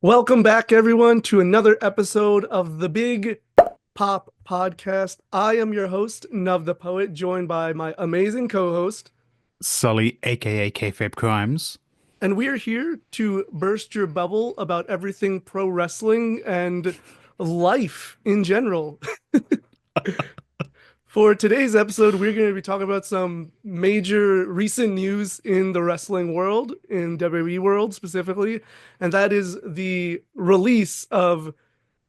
Welcome back, everyone, to another episode of the Big Pop Podcast. I am your host, Navthepoet, joined by my amazing co-host, Sully, aka Kayfabe Crimes. and we are here to burst your bubble about everything pro wrestling and life in general. For today's episode, we're going to be talking about some major recent news in the wrestling world, in WWE world specifically, and that is the release of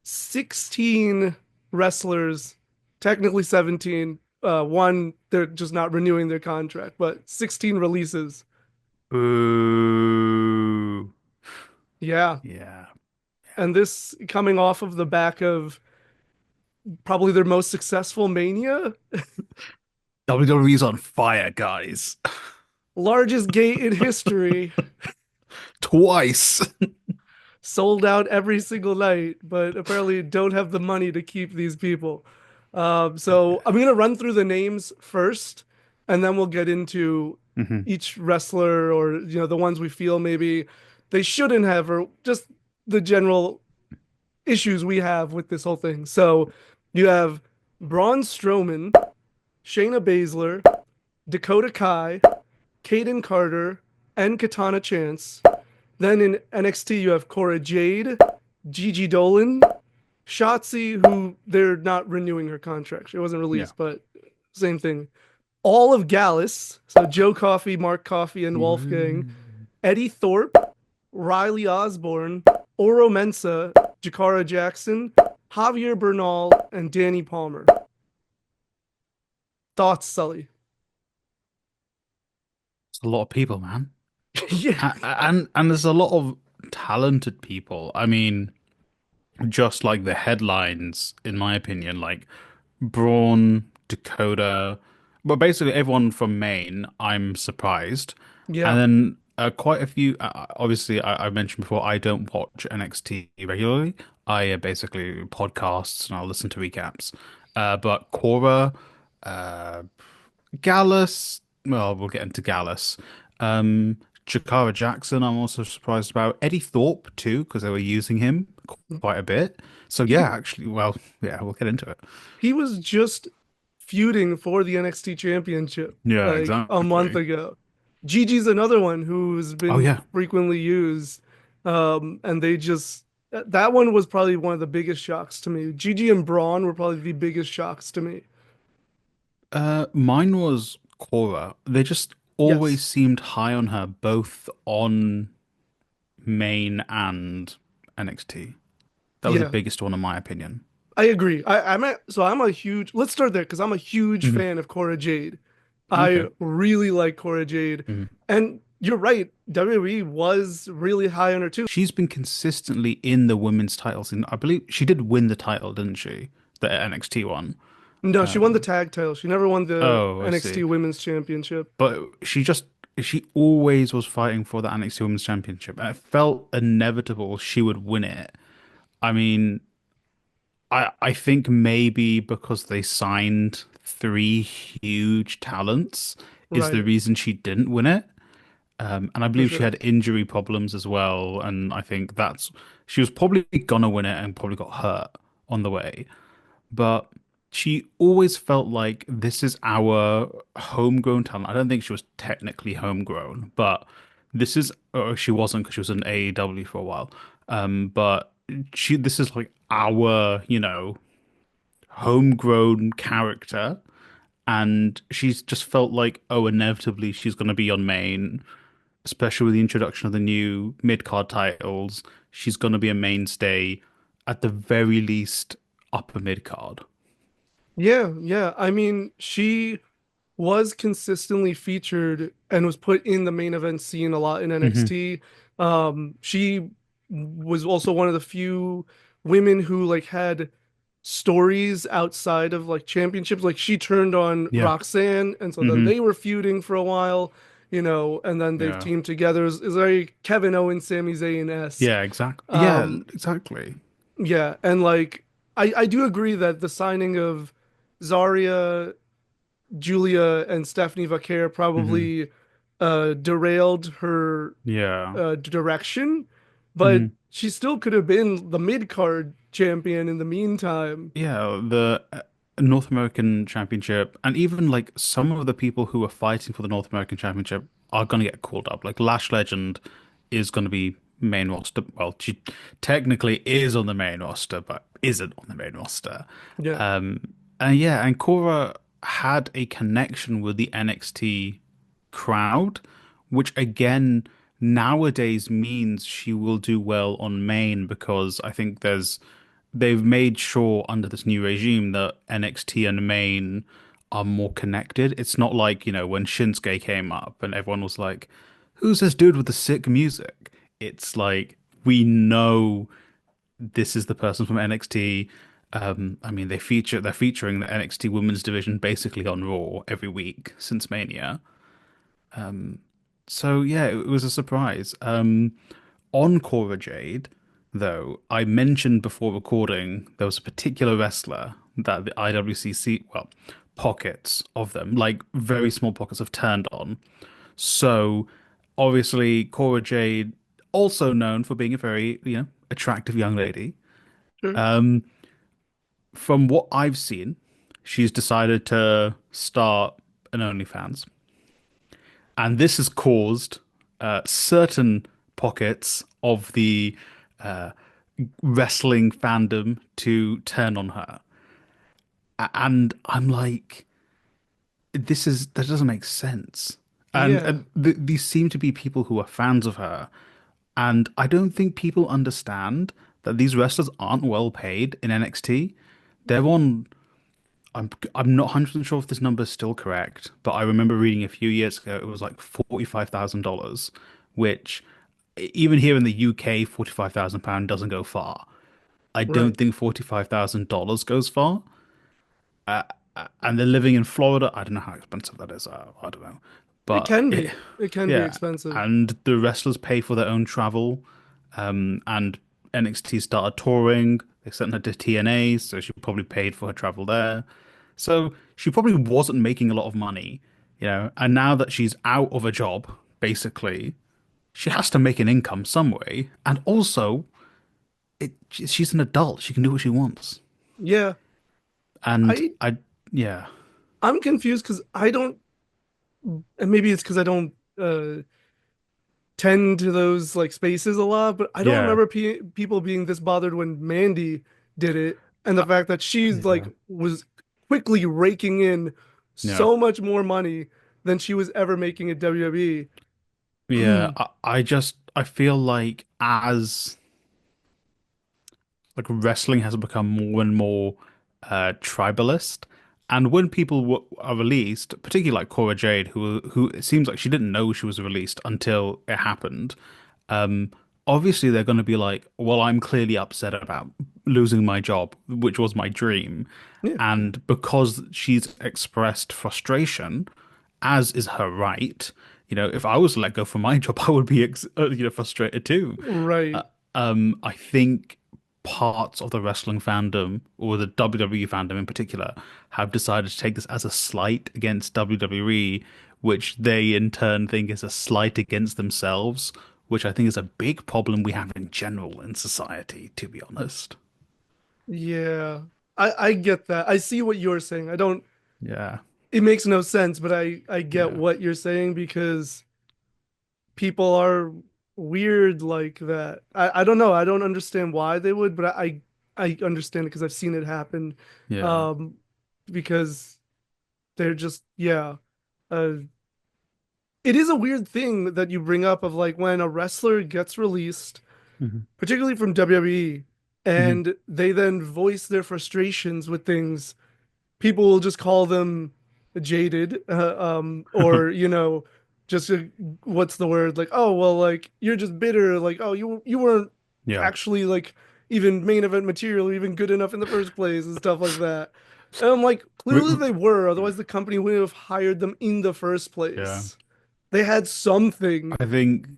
16 wrestlers, technically 17. One, they're just not renewing their contract, but 16 releases. Ooh. Yeah. Yeah. And this coming off of the back of probably their most successful Mania, WWE's on fire, guys. largest gate in history, Twice. sold out every single night, but apparently don't have the money to keep these people. So I'm gonna run through the names first, and then we'll get into hmm each wrestler or the ones we feel maybe they shouldn't have, or just the general issues we have with this whole thing. So you have Braun Strowman, Shayna Baszler, Dakota Kai, Kaden Carter, and Katana Chance. Then in NXT, you have Cora Jade, Gigi Dolan, Shotzi, who they're not renewing her contract. It wasn't Yeah. released, but same thing. All of Gallus, so Joe Coffey, Mark Coffey, and Wolfgang, Ooh. Eddie Thorpe, Riley Osborne, Oro Mensa, Jakara Jackson, Javier Bernal, and Danny Palmer. Thoughts, Sully? It's a lot of people, man. Yeah, And there's a lot of talented people. I mean, just like the headlines, in my opinion, like Braun, Dakota, but basically everyone from Maine, I'm surprised. And yeah, then quite a few, obviously, I mentioned before, I don't watch NXT regularly. I basically podcasts and I'll listen to recaps. But Cora, uh, Gallus, well, we'll get into Gallus. Um, Jakara Jackson, I'm also surprised about. Eddie Thorpe, too, because they were using him quite a bit. So, he yeah, actually, well, yeah, we'll get into it. he was just feuding for the NXT Championship Yeah, like a month exactly. ago. Gigi's another one who's Oh, been yeah. frequently used, and they just that one was probably one of the biggest shocks to me. Gigi and Braun were probably the biggest shocks to me. Mine was Cora. They just always Yes. seemed high on her, both on main and NXT. That was the Yeah, biggest one, in my opinion. I agree. I'm a huge. Let's start there because I'm a huge Mhm. fan of Cora Jade. I Okay. really like Cora Jade, Mhm. and you're right. WWE was really high on her too. She's been consistently in the women's titles, and I believe she did win the title, didn't she? The NXT one. No, she won the Um, tag title. She never won the oh, I NXT see. Women's Championship. But she always was fighting for the NXT Women's Championship, and it felt inevitable she would win it. I mean, I think maybe because they signed three huge talents is the Right, reason she didn't win it. And I for believe she sure. had injury problems as well. And I think that's she was probably gonna win it and probably got hurt on the way. But she always felt like this is our homegrown talent. I don't think she was technically homegrown, but this is, or she wasn't because she was in AEW for a while. But this is like our, homegrown character, and she's just felt like, oh, inevitably she's going to be on main, especially with the introduction of the new mid-card titles. She's going to be a mainstay, at the very least, upper mid-card. Yeah, yeah. I mean, she was consistently featured and was put in the main event scene a lot in hmm NXT. She was also one of the few women who like had stories outside of like championships. Like she turned on Yeah. Roxanne, and so then hmm they were feuding for a while, and then they've Yeah. teamed together. It's very Kevin Owens, Sami Zayn-esque. Yeah, exactly. Yeah, Um, exactly. yeah, and like I do agree that the signing of Zarya, Julia, and Stephanie Vaquer hmm probably derailed her Yeah. direction, but hmm she still could have been the mid card champion in the meantime. Yeah, the North American Championship, and even like some of the people who are fighting for the North American Championship are going to get called up. Like Lash Legend is going to be main roster. Well, she technically is on the main roster, but isn't on the main roster. Yeah, Um, and yeah, and Cora had a connection with the NXT crowd, which again nowadays means she will do well on main because I think they've made sure under this new regime that NXT and main are more connected. It's not like, when Shinsuke came up and everyone was like, "Who's this dude with the sick music?" It's like we know this is the person from NXT. I mean, they're featuring the NXT Women's Division basically on Raw every week since Mania. So yeah, it was a surprise. On Cora Jade, though, I mentioned before recording there was a particular wrestler that the IWCC, well, pockets of them, like very small pockets, have turned on. So obviously, Cora Jade, also known for being a very, attractive young lady. sure. From what I've seen, she's decided to start an OnlyFans. And this has caused certain pockets of the uh, wrestling fandom to turn on her. And I'm like, that doesn't make sense. And, Yeah, these seem to be people who are fans of her. And I don't think people understand that these wrestlers aren't well paid in NXT. They're on I'm not 100% sure if this number is still correct, but I remember reading a few years ago it was like $45,000, which even here in the UK, £45,000 doesn't go far. I right. don't think $45,000 goes far. And they're living in Florida. I don't know how expensive that is. I don't know. It But can be. It can be yeah, expensive. and the wrestlers pay for their own travel. And NXT started touring. They sent her to TNA, so she probably paid for her travel there. So she probably wasn't making a lot of money, And now that she's out of a job, basically, she has to make an income some way. And also, she's an adult. She can do what she wants. Yeah, And I yeah, I'm confused because I don't, and maybe it's because I don't tend to those like spaces a lot, but I don't yeah, remember people being this bothered when Mandy did it, and the fact that she's like yeah, was quickly raking in yeah. so much more money than she was ever making at WWE. Yeah, I feel like as like wrestling has become more and more tribalist, and when people are released, particularly like Cora Jade, who it seems like she didn't know she was released until it happened. Um, Obviously they're going to be like, well, I'm clearly upset about losing my job, which was my dream, Yeah, and because she's expressed frustration, as is her right. If I was let go from my job, I would be frustrated too. right. I think parts of the wrestling fandom or the WWE fandom in particular have decided to take this as a slight against WWE, which they in turn think is a slight against themselves, which I think is a big problem we have in general in society, to be honest. Yeah. I get that. I see what you're saying. I don't Yeah, it makes no sense, but I get yeah. what you're saying because people are weird like that. I don't know. I don't understand why they would, but I understand it because I've seen it happen. Yeah. Um, because they're just yeah. Uh, it is a weird thing that you bring up of like when a wrestler gets released, Hmm. particularly from WWE, Hmm. and they then voice their frustrations with things people will just call them jaded, or just what's the word? Like, oh well, like you're just bitter. Like, oh you weren't Yeah. actually like even main event material, even good enough in the first place, and stuff like that. And I'm like, R- clearly they were. Otherwise, the company wouldn't have hired them in the first Yeah. place. They had something. I think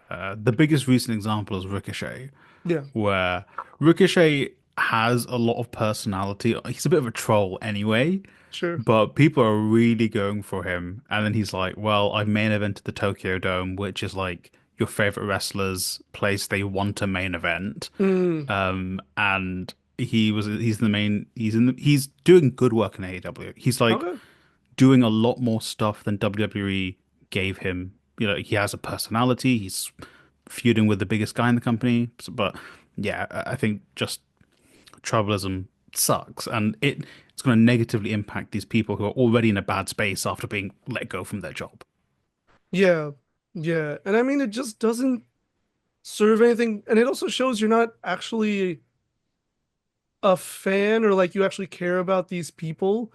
the biggest recent example is Ricochet, Yeah, where Ricochet has a lot of personality. He's a bit of a troll anyway, sure. but people are really going for him. And then he's like, well, I've main evented the Tokyo Dome, which is like your favorite wrestlers place they want a main event. Mm, And he's the main he's doing good work in AEW. He's like okay. doing a lot more stuff than WWE gave him. You know, he has a personality. He's feuding with the biggest guy in the company. But yeah, I think just tribalism sucks, and it's going to negatively impact these people who are already in a bad space after being let go from their job. Yeah. Yeah. And I mean, it just doesn't serve anything. And it also shows you're not actually a fan or like you actually care about these people,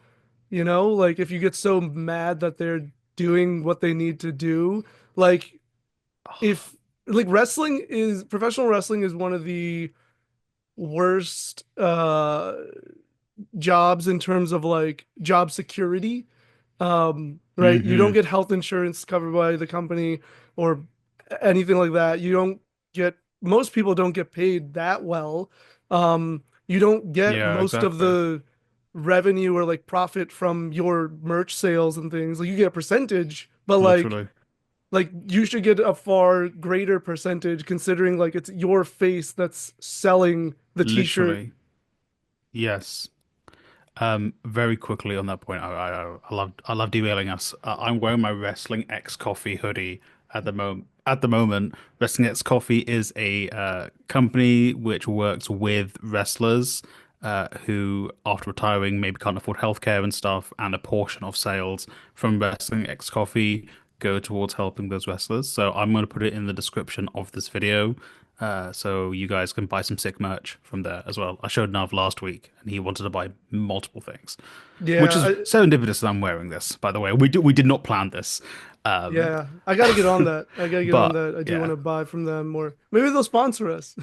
you know? Like if you get so mad that they're doing what they need to do, like if like wrestling is professional wrestling is one of the worst jobs in terms of like job security. Right? You don't Hmm. get health insurance covered by the company or anything like that. You don't get most people don't get paid that well. You don't get Yeah, most of exactly. the revenue or like profit from your merch sales and things. Like you get a percentage, but Literally, like you should get a far greater percentage considering like it's your face that's selling the t-shirt. literally, yes. Very quickly on that point, I love derailing us. I'm wearing my Wrestling X Coffee hoodie at the moment. At the moment, Wrestling X Coffee is a company which works with wrestlers who, after retiring, maybe can't afford healthcare and stuff, and a portion of sales from Wrestling X Coffee go towards helping those wrestlers. So I'm going to put it in the description of this video. So you guys can buy some sick merch from there as well. I showed Nav last week, and he wanted to buy multiple things, which Yeah, is serendipitous that I'm wearing this. By the way, we did not plan this, um, yeah. I got to get on that. I got to get on but that. I do want yeah, to buy from them or maybe they'll sponsor us.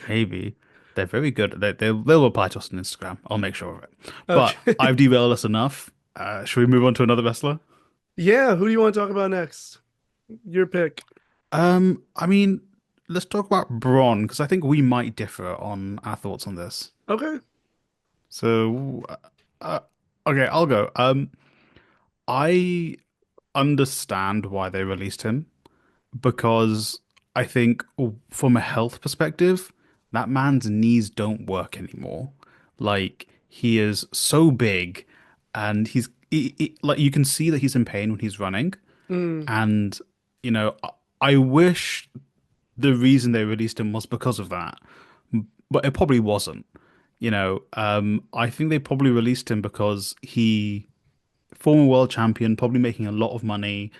maybe they're very good. They'll reply to us on Instagram. I'll make sure of it. But Okay. I've derailed us enough. Should we move on to another wrestler? Yeah, who do you want to talk about next? Your pick. I mean, let's talk about Braun because I think we might differ on our thoughts on this. Okay. So, uh, okay, I'll go. I understand why they released him because I think from a health perspective, that man's knees don't work anymore. Like he is so big and like you can see that he's in pain when he's running Mm, and you know I wish the reason they released him was because of that, but it probably wasn't. I think they probably released him because he former world champion, probably making a lot of money,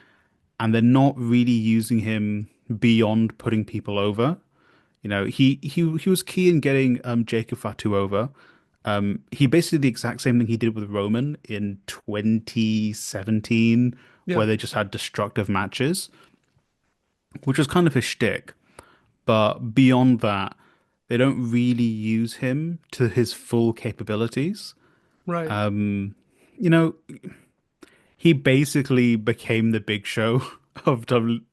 and they're not really using him beyond putting people over. He was key in getting Jacob Fatu over. He basically did the exact same thing he did with Roman in 2017, yeah. where they just had destructive matches, which was kind of his shtick. But beyond that, they don't really use him to his full capabilities. Right. You know, he basically became the big show of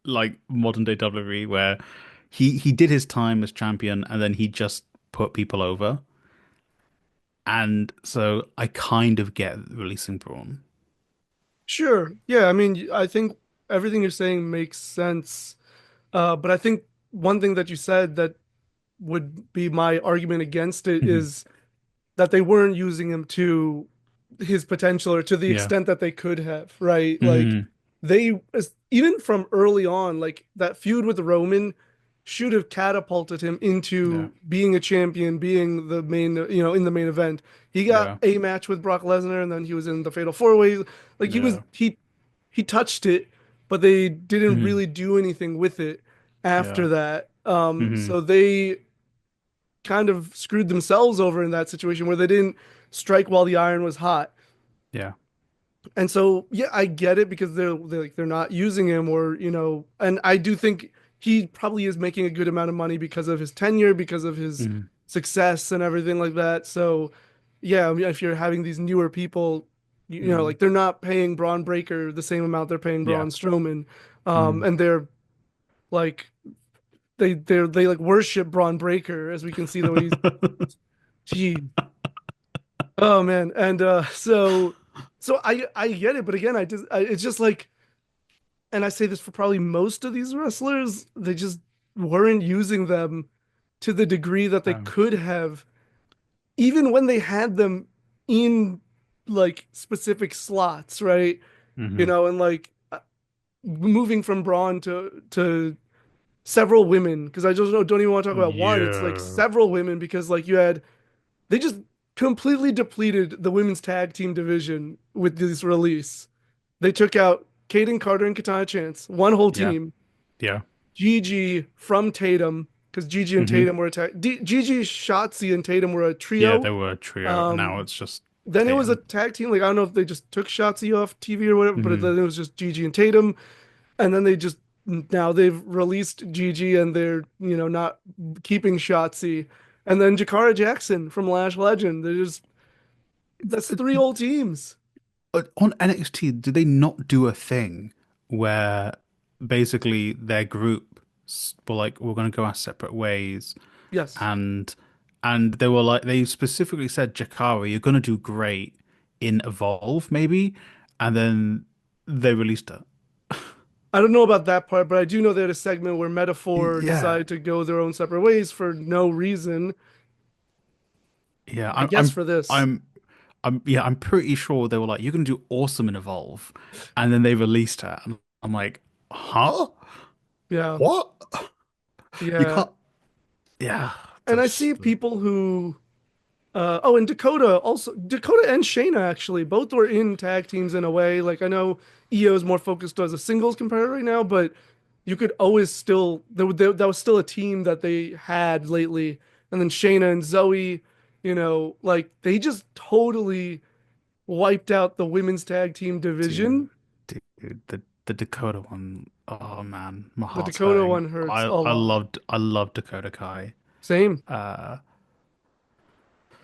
like modern day WWE, where he did his time as champion and then he just put people over. And so I kind of get releasing Braun. Sure. Yeah, I mean, I think everything you're saying makes sense. But I think one thing that you said that would be my argument against it Hmm. is that they weren't using him to his potential or to the Yeah. extent that they could have, right? Like Hmm. even from early on, like that feud with Roman should have catapulted him Yeah. into being a champion, being the main, in the main event. He got Yeah. a match with Brock Lesnar and then he was in the Fatal Four Ways. Like Yeah. he touched it, but they didn't Hmm. really do anything with it after Yeah. that. Hmm. So they kind of screwed themselves over in that situation where they didn't strike while the iron was hot. Yeah. And so, yeah, I get it because they're like they're not using him or, and I do think he probably is making a good amount of money because of his tenure, because of his Hmm. success and everything like that. So, yeah, I mean, if you're having these newer people, Hmm. like they're not paying Braun Breaker the same amount they're paying Yeah. Braun Strowman. Hmm. And they're like they like worship Braun Breaker as we can see the way he's gee. Oh man. And so I get it, but again, it's just like and I say this for probably most of these wrestlers, they just weren't using them to the degree that they Um, could have, even when they had them in like specific slots, right? hmm And like moving from Braun to several women, because I just don't even want to talk about one. It's like Yeah. several women because like they just completely depleted the women's tag team division with this release. They took out Kaden Carter and Katana Chance, one whole Yeah. team. Yeah. Gigi from Tatum, because Gigi and hmm Tatum were Gigi, Shotzi, and Tatum were a Yeah, trio. they were a trio. Now Um, it's just then it was a Tatum. tag team. Like I don't know if they just took Shotzi off TV or whatever, but hmm then it was just Gigi and Tatum. And then they just now they've released Gigi and they're not keeping Shotzi. And then Jakara Jackson from Lash Legend. They're just that's three old teams. On NXT, did they not do a thing where basically their group were like, we're going to go our separate ways, Yes. and they were like, they specifically said, Jakara, you're going to do great in Evolve, maybe, and then they released her. I don't know about that part, but I do know they had a segment where Metaphor Yeah, decided to go their own separate ways for no reason. yeah, I guess for this. yeah, I'm pretty sure they were like, you're going to do awesome in Evolve, and then they released her, and I'm like, huh? Yeah. What? You Yeah. can't. Yeah, And I see just people who oh, and Dakota and Shayna actually both were in tag teams in a way. Like I know EO is more focused as a singles competitor right now, but you could always still that was still a team that they had lately. And then Shayna and Zoe, like they just totally wiped out the women's tag team dude, division. the Dakota one. Oh man, my The heart's Dakota hurting. one hurts a lot. I loved Dakota Kai. Same, Uh,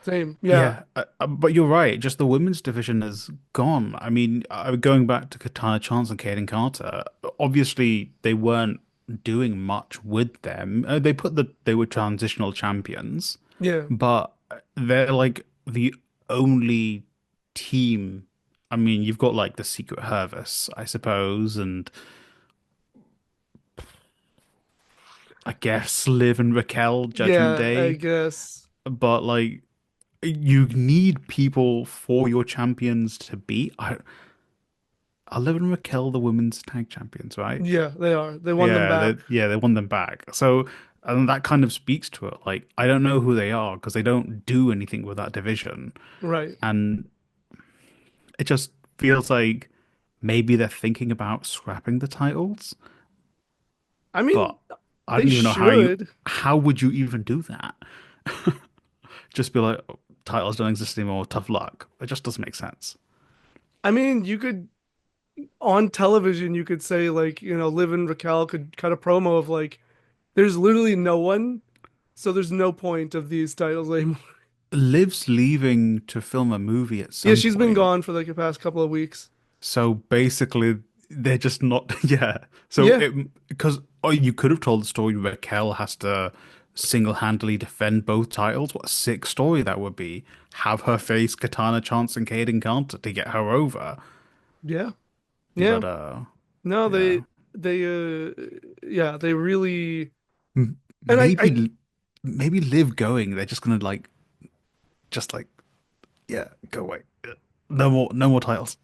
same. Yeah, yeah, but you're right. Just the women's division is gone. I mean, going back to Katana Chance and Kaden Carter. Obviously, they weren't doing much with them. They were transitional champions, yeah, but they're like the only team. I mean, you've got like the Secret Service, I suppose, and I guess Liv and Raquel Judgment yeah. I Day, guess. but like you need people for your champions to beat. Are Liv and Raquel the women's tag champions, right? Yeah, they are. They won them back. They won them back. So and that kind of speaks to it. Like I don't know who they are because they don't do anything with that division, Right. and it just feels like maybe they're thinking about scrapping the titles, I mean, but I they don't even know should. how would you even do that? Just be like, "Oh, titles don't exist anymore. Tough luck." It just doesn't make sense. I mean, you could on television, you could say like, Liv and Raquel could cut a promo of like, there's literally no one, so there's no point of these titles anymore. Liv's leaving to film a movie at Yeah, some she's been point. gone for like the past couple of weeks. So basically, they're just not. Yeah. So Yeah, because you could have told the story Raquel has to single-handedly defend both titles. What a sick story that would be. Have her face Katana Chance and Kaden Carter to get her over. yeah, yeah. But No, yeah. yeah, they really, M- and Maybe maybe Liv going. They're just gonna like just like yeah, go away. No more titles.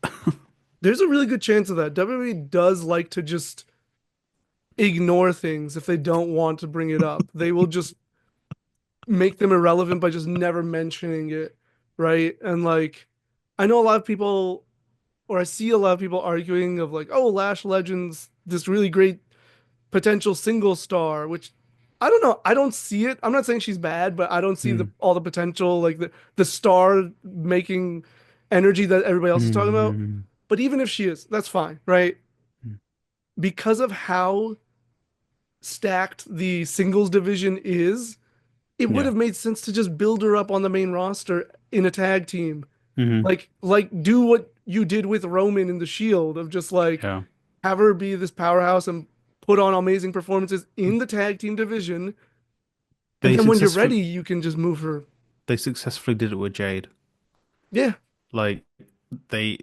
there's a really good chance of that. WWE does like to just ignore things if they don't want to bring it up. They will just make them irrelevant by just never mentioning it, right? And like, I know a lot of people, or I see a lot of people arguing of like, oh, Lash Legends, this really great potential single star, which I don't know. I don't see it. I'm not saying she's bad, but I don't see Hmm. all the potential, like the star making energy that everybody else is talking about. Hmm. But even if she is, that's fine, right? Because of how stacked the singles division is, it would Yeah. have made sense to just build her up on the main roster in a tag team. Hmm. Like do what you did with Roman in the Shield of just like Yeah. have her be this powerhouse and put on amazing performances in the tag team division. And They then when you're successfully ready, you can just move her. did it with Jade. Yeah. Like they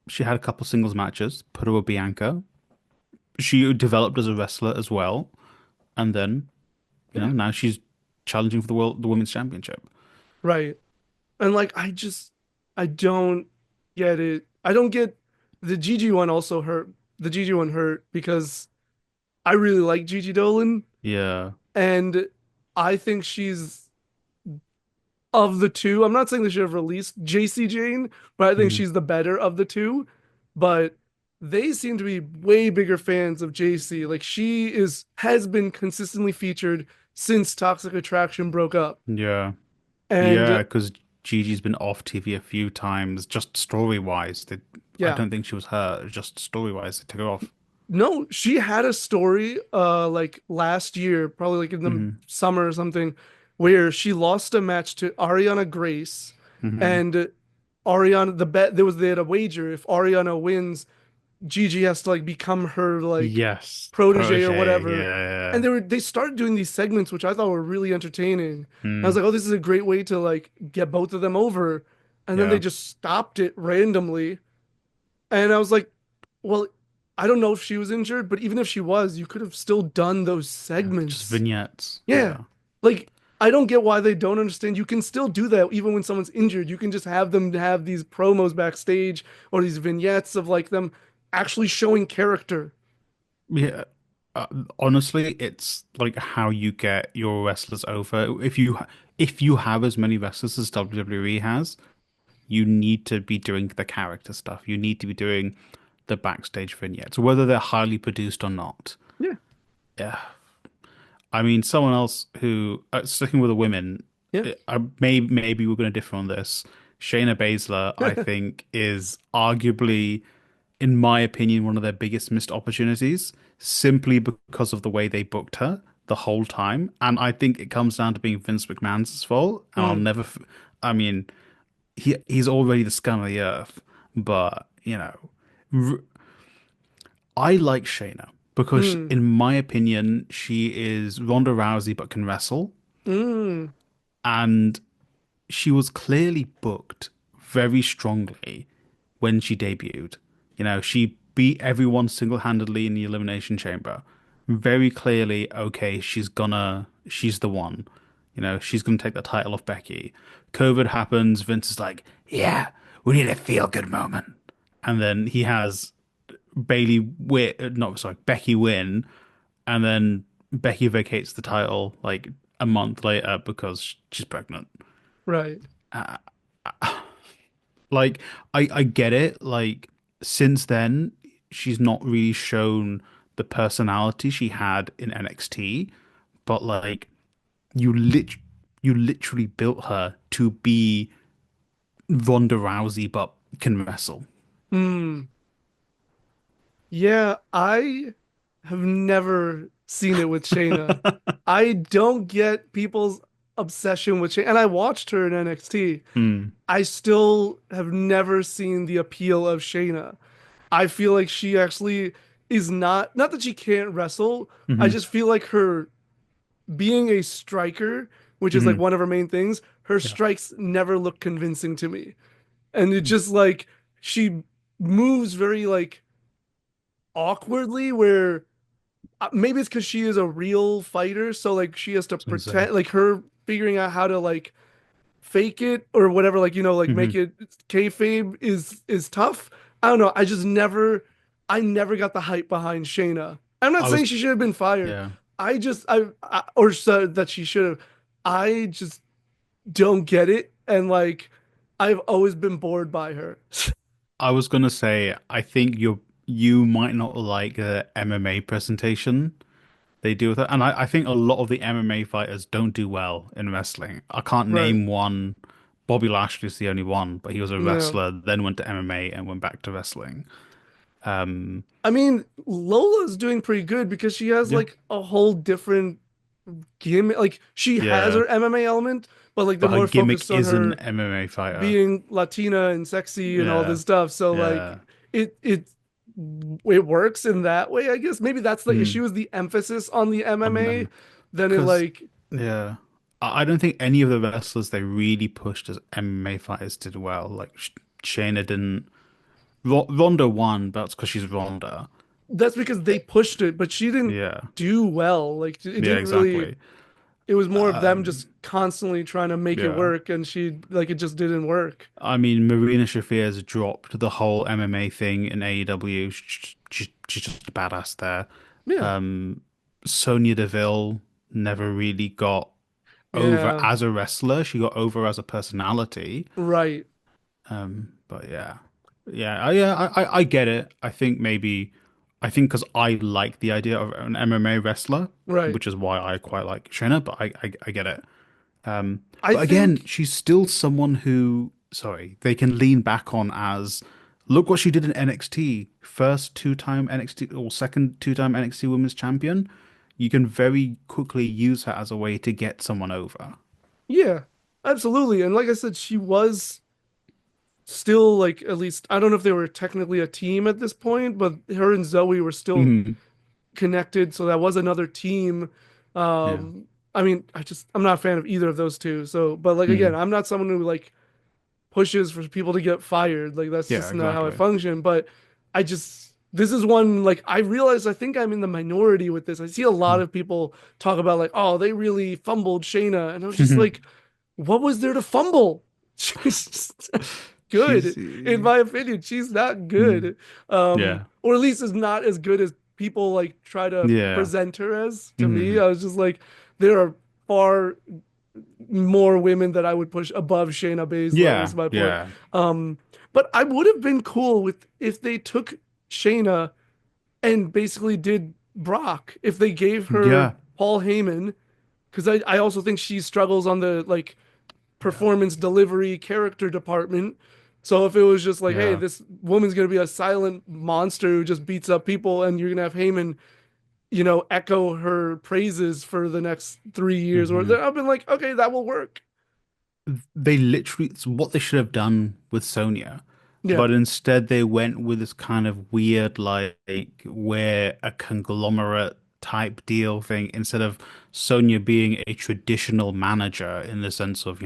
she had a couple singles matches, put her with Bianca, she developed as a wrestler as well, and then Yeah, now she's challenging for the women's championship. right. And like I don't get it. I don't get the Gigi one also hurt. The Gigi one hurt because I really like Gigi Dolan Yeah. and I think she's of the two. I'm not saying they should have released JC Jane, but I think Mhm. she's the better of the two. But they seem to be way bigger fans of JC. Like she has been consistently featured since Toxic Attraction broke up. Yeah. Yeah, And because Gigi's been off TV a few times, just story wise. I yeah, don't think she was hurt, just story wise, they took her off. no, she had a story like last year, probably like in the Hmm. summer or something, where she lost a match to Ariana Grace Hmm. and Ariana the bet there was they had a wager if Ariana wins, Gigi has to like become her like Yes, protege or protege. whatever. And Yeah. they started doing these segments which I thought were really entertaining. And I was Mm, like, "Oh, this is a great way to like get both of them over." And then they yeah. just stopped it randomly and I was like, well, I don't know if she was injured, but even if she was, you could have still done those Yeah. Just segments. vignettes. Yeah. Yeah. Like, I don't get why they don't understand. You can still do that even when someone's injured. You can just have them have these promos backstage or these vignettes of like them actually showing character. Yeah. Uh, Honestly, it's like how you get your wrestlers over. If you have as many wrestlers as WWE has, you need to be doing the character stuff. You need to be doing the backstage vignettes, whether they're highly produced or not. Yeah. Yeah. I mean, someone else who sticking with the women, Yeah. maybe we're going to differ on this. Shayna Baszler, I think, is arguably, in my opinion, one of their biggest missed opportunities, simply because of the way they booked her the whole time. And I think it comes down to being Vince McMahon's fault. And I'll Mm. never, I mean, he's already the scum of the earth, but I like Shayna because, Mm. in my opinion, she is Ronda Rousey but can wrestle, Mm. and she was clearly booked very strongly when she debuted. She beat everyone single-handedly in the Elimination Chamber. Very clearly, okay, she's the one. She's gonna take the title off Becky. COVID happens. Vince is like, yeah, we need a feel-good moment, and then he has Bailey win, not sorry, Becky win, and then Becky vacates the title like a month later because she's pregnant. Right. Like I get it. Like since then, she's not really shown the personality she had in NXT, but like you lit you literally built her to be Ronda Rousey but can wrestle. Mm. Yeah, I have never seen it with Shayna. I don't get people's obsession with Shayna, and I watched her in NXT. Hmm. I still have never seen the appeal of Shayna. I feel like she actually is not that she can't wrestle. I Hmm. just feel like her being a striker, which is like Hmm. one of her main things, her Yeah. strikes never look convincing to me. And it just like she moves very like awkwardly where maybe it's because she is a real fighter, so like she has to I was gonna say. pretend like her figuring out how to like fake it or whatever, like like make Hmm. it kayfabe is tough. I don't know. I never got the hype behind Shayna. I'm not I saying was, she should have been fired. yeah. I or so that she should have. I just don't get it, and like I've always been bored by her. I was gonna say, I think you might not like the MMA presentation they do with it, and I think a lot of the MMA fighters don't do well in wrestling. I can't Right. name one. Bobby Lashley's the only one, but he was a No. wrestler, then went to MMA and went back to wrestling. Um, I mean, Lola's doing pretty good because she has yeah, like a whole different gimmick. Like she has yeah, her MMA element, but like they're but her more gimmick focused on is an her MMA fighter. being Latina and sexy and all Yeah, this stuff. So like yeah, it it works in that way, I guess. Maybe that's the mm, issue is the emphasis on the on MMA. them Then it because like yeah. I don't think any of the wrestlers they really pushed as MMA fighters did well. Like Shayna didn't. Ronda won, but that's because she's Ronda. that's because they pushed it, but she didn't Yeah. do well. Like it Yeah, didn't really. exactly. It was more of them just Um, constantly trying to make it yeah. work, and she like it just didn't work. I mean, Marina Shafir's dropped the whole MMA thing in AEW. She's just a badass there. Yeah, Um, Sonya Deville never really got over yeah, as a wrestler. She got over as a personality. right, But yeah, I get it. I think maybe, I think because I like the idea of an MMA wrestler, right. which is why I quite like Shayna. But I get it. I But again, think, she's still someone who, sorry, they can lean back on as, look what she did in NXT. First two-time NXT or second two-time NXT Women's Champion. You can very quickly use her as a way to get someone over. yeah, absolutely. And like I said, she was still like at least I don't know if they were technically a team at this point, but her and Zoe were still Hmm. connected, so that was another team. Yeah. Um, I mean, I'm not a fan of either of those two. So, but like again, Hmm. I'm not someone who like pushes for people to get fired. Like that's Yeah, just not how I exactly. function. But I just this is one like I realize I think I'm in the minority with this. I see a lot of people talk about like, oh, they really fumbled Shayna, and I was just like, what was there to fumble? She's just She's, good, in my opinion. She's not mm, good, yeah, or at least is not as good as people like try to yeah. present her as. To me, Hmm. I was just like, there are far more women that I would push above Shayna Baszler is Yeah, my point. yeah, Um, but I would have been cool with if they took Shayna and basically did Brock, if they gave her yeah, Paul Heyman, because I also think she struggles on the like yeah, performance delivery character department. So if it was just like, hey, yeah. this woman's gonna be a silent monster who just beats up people, and you're gonna have Heyman, echo her praises for the next 3 years, or Hmm. I've been like, okay, that will work. They literally, it's what they should have done with Sonya, Yeah, but instead they went with this kind of weird, like, we're a conglomerate type deal thing instead of Sonya being a traditional manager in the sense of,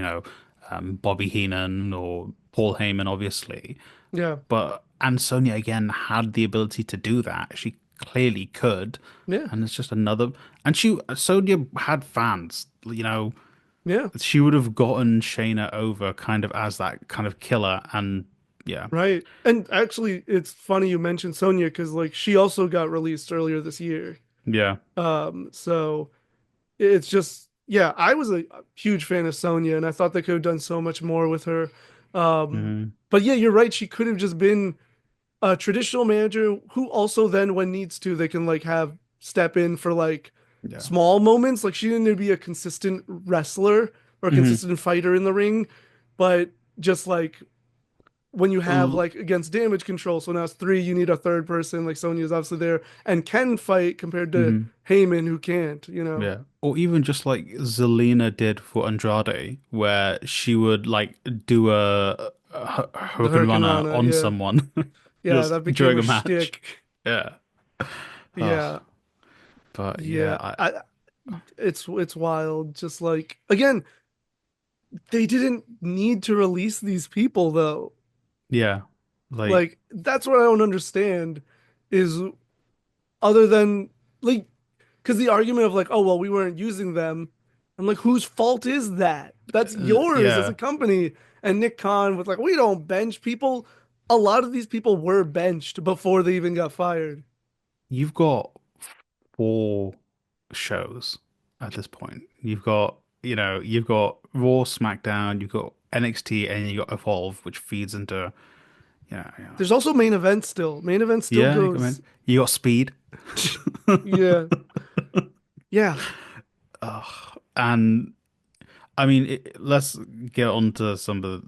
Bobby Heenan or Paul Heyman, obviously. yeah, But and Sonya again had the ability to do that. She clearly could, yeah, and it's just another. And Sonya had fans. yeah. She would have gotten Shayna over kind of as that kind of killer. And yeah, Right. And actually, it's funny you mentioned Sonya because like she also got released earlier this year. yeah, So it's just yeah, I was a huge fan of Sonya and I thought they could have done so much more with her. Um, hmm, but yeah, you're right. She could have just been a traditional manager who also then when needs to, they can like have step in for like yeah. small moments. Like she didn't need to be a consistent wrestler or a Hmm. consistent fighter in the ring, but just like when you have like against damage control, so now it's three, you need a third person. Like Sonya's obviously there and can fight compared to Hmm. Heyman who can't. Yeah. Or even just like Zelina did for Andrade, where she would like do a The Hurricane Hurricane Runner Rana, on yeah. someone Yeah, just that became during her a match. shtick. Yeah. Yeah. Oh, but yeah, Yeah. It's wild. Just like again, they didn't need to release these people though. yeah, like Like that's what I don't understand is other than like because the argument of like, oh well, we weren't using them. I'm like, whose fault is that? That's yours as a yeah, company. And Nick Khan was like, we don't bench people. A lot of these people were benched before they even got fired. you've got four shows at this point. You've got Raw, SmackDown, you've got NXT, and you got Evolve, which feeds into, yeah, There's also main event still. Main event still yeah, you goes. got you got Speed. Yeah. Yeah. And I mean, let's get on to some of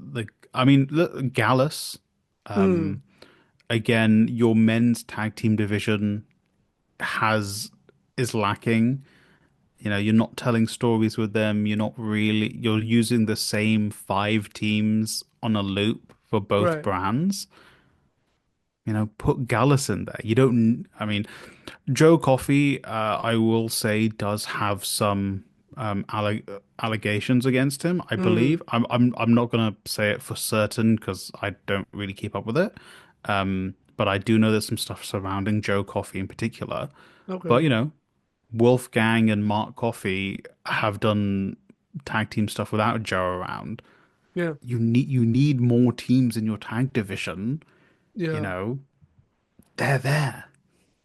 I mean, look, Gallus, Mm, again, your men's tag team division has is lacking. You're not telling stories with them. You're using the same five teams on a loop for both right. brands. Put Gallus in there. You don't, I mean, Joe Coffey, I will say, does have some allegations against him, I Mm, believe. I'm not gonna say it for certain because I don't really keep up with it. but I do know there's some stuff surrounding Joe Coffey in particular. But Okay. you know, Wolfgang and Mark Coffey have done tag team stuff without Joe around. Yeah. You need more teams in your tag division. You Yeah. know, they're there,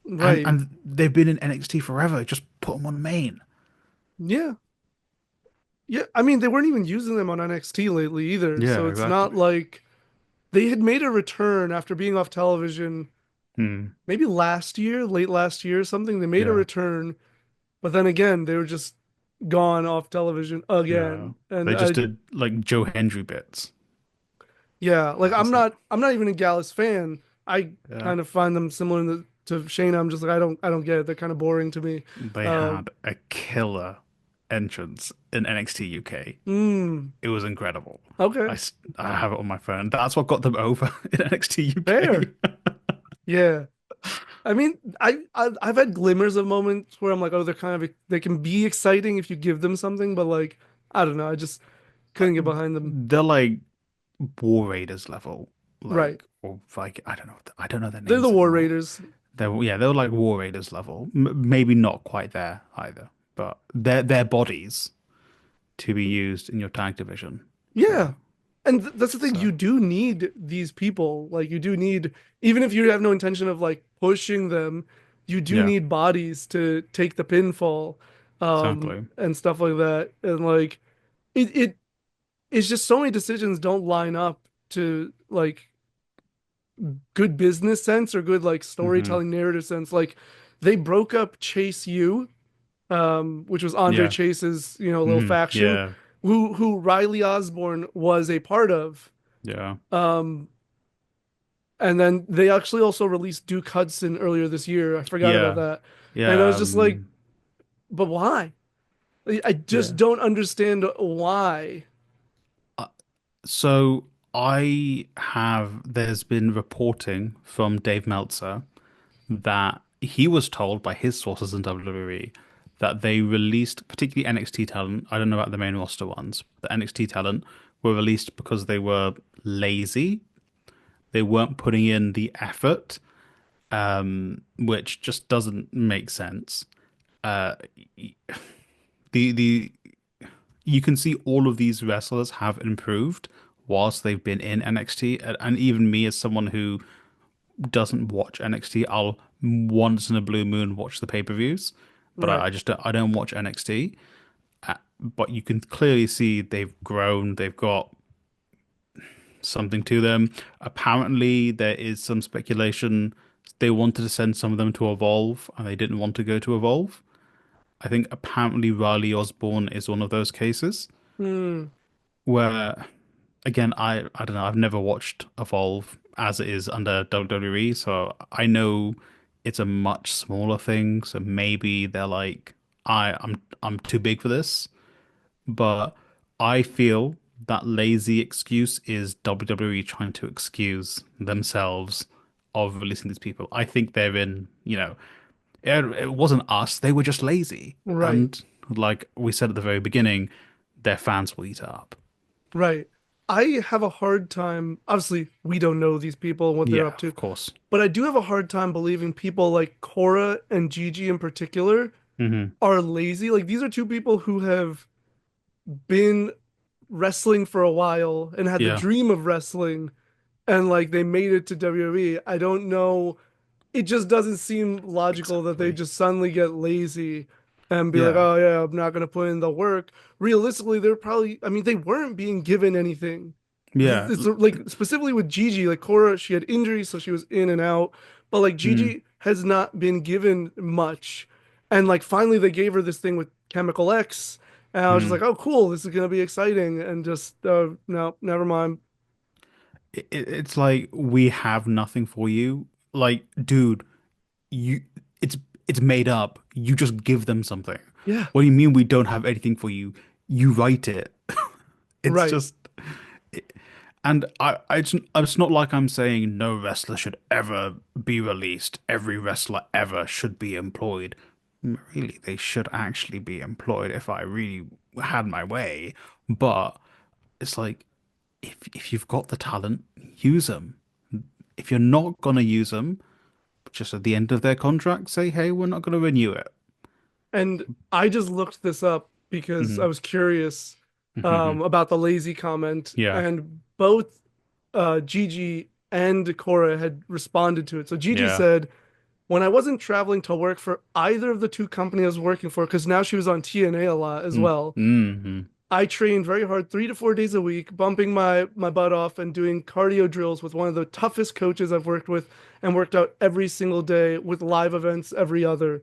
and Right. and they've been in NXT forever. Just put them on main. Yeah. Yeah. I mean, they weren't even using them on NXT lately either. So Yeah, it's not exactly. like they had made a return after being off television Hmm. maybe last year, late last year or something. They made a Yeah, return, but then again, they were just gone off television yeah. again. And They just did like Joe Hendry bits. yeah, like That was it. I'm not even a Gallus fan. I Yeah. kind of find them similar to Shayna. I'm just like I don't get it. They're kind of boring to me. They Uh, had a killer entrance in NXT UK. mm, It was incredible. okay, I have it on my phone. That's what got them over in NXT fair. UK. Yeah. I mean, I've had glimmers of moments where I'm like, oh, they're kind of they can be exciting if you give them something, but like I don't know, I just couldn't get behind them. They're like War Raiders level, Right. or like I don't know their They're the names War anymore. Raiders. They were like War Raiders level. Maybe not quite there either, but they're bodies to be used in your tag division. You Yeah. know, And that's the thing, so you do need these people. Like you do need, even if you have no intention of like pushing them, you do yeah, need bodies to take the pinfall, exactly. and stuff like that. And like it it's just so many decisions don't line up to like good business sense or good like Hmm. storytelling narrative sense. Like they broke up Chase U, which was Andre Yeah. Chase's, little Hmm. faction, Yeah. who Riley Osborne was a part of. Yeah. Um, and then they actually also released Duke Hudson earlier this year. I forgot about Yeah. that. And I Yeah. was just like, but why? I just Yeah. don't understand why. Uh, So there's been reporting from Dave Meltzer that he was told by his sources in WWE that they released, particularly NXT talent, I don't know about the main roster ones, the NXT talent were released because they were lazy. They weren't putting in the effort, which just doesn't make sense. Uh, the you can see all of these wrestlers have improved whilst they've been in NXT, and even me as someone who doesn't watch NXT, I'll once in a blue moon watch the pay-per-views, but Right. I just I don't watch NXT. But you can clearly see they've grown. They've got something to them. Apparently, there is some speculation they wanted to send some of them to Evolve, and they didn't want to go to Evolve. I think apparently Riley Osborne is one of those cases Hmm. where, again, I don't know. I've never watched Evolve as it is under WWE, so I know it's a much smaller thing. So maybe they're like, I'm too big for this. But I feel that lazy excuse is WWE trying to excuse themselves of releasing these people. I think they're in, it wasn't us. They were just lazy. Right. And like we said at the very beginning, their fans will eat it up. Right. I have a hard time. Obviously, we don't know these people and what they're Yeah, up to, of course. but I do have a hard time believing people like Cora and Gigi in particular Hmm. are lazy. Like these are two people who have been wrestling for a while and had the Yeah, dream of wrestling and like they made it to WWE. I don't know. It just doesn't seem logical that they exactly. just suddenly get lazy and be like, Yeah. oh yeah, I'm not gonna put in the work. Realistically, they're probably, I mean, they weren't being given anything. Yeah. It's like specifically with Gigi, like Cora, she had injuries, so she was in and out. But like Mm, Gigi has not been given much. And like finally they gave her this thing with Chemical X. And I was just like, mm. oh cool, this is gonna be exciting. And just no, never mind. It's like we have nothing for you. Like, dude, you it's it's made up. You just give them something. Yeah, What do you mean we don't have anything for you? You write it. It's right, just and it's not like I'm saying no wrestler should ever be released. Every wrestler ever should be employed. Really, they should actually be employed if I really had my way. But it's like if you've got the talent, use them. if you're not gonna use them, just at the end of their contract, say, hey, we're not gonna renew it. And I just looked this up because I Hmm. was curious Hmm. about the lazy comment, Yeah, and both Gigi and Cora had responded to it. So Gigi yeah. said, when I wasn't traveling to work for either of the two companies I was working for, because now she was on TNA a lot as Mm. well, Hmm. I trained very hard 3 to 4 days a week, bumping my butt off and doing cardio drills with one of the toughest coaches I've worked with, and worked out every single day with live events every other.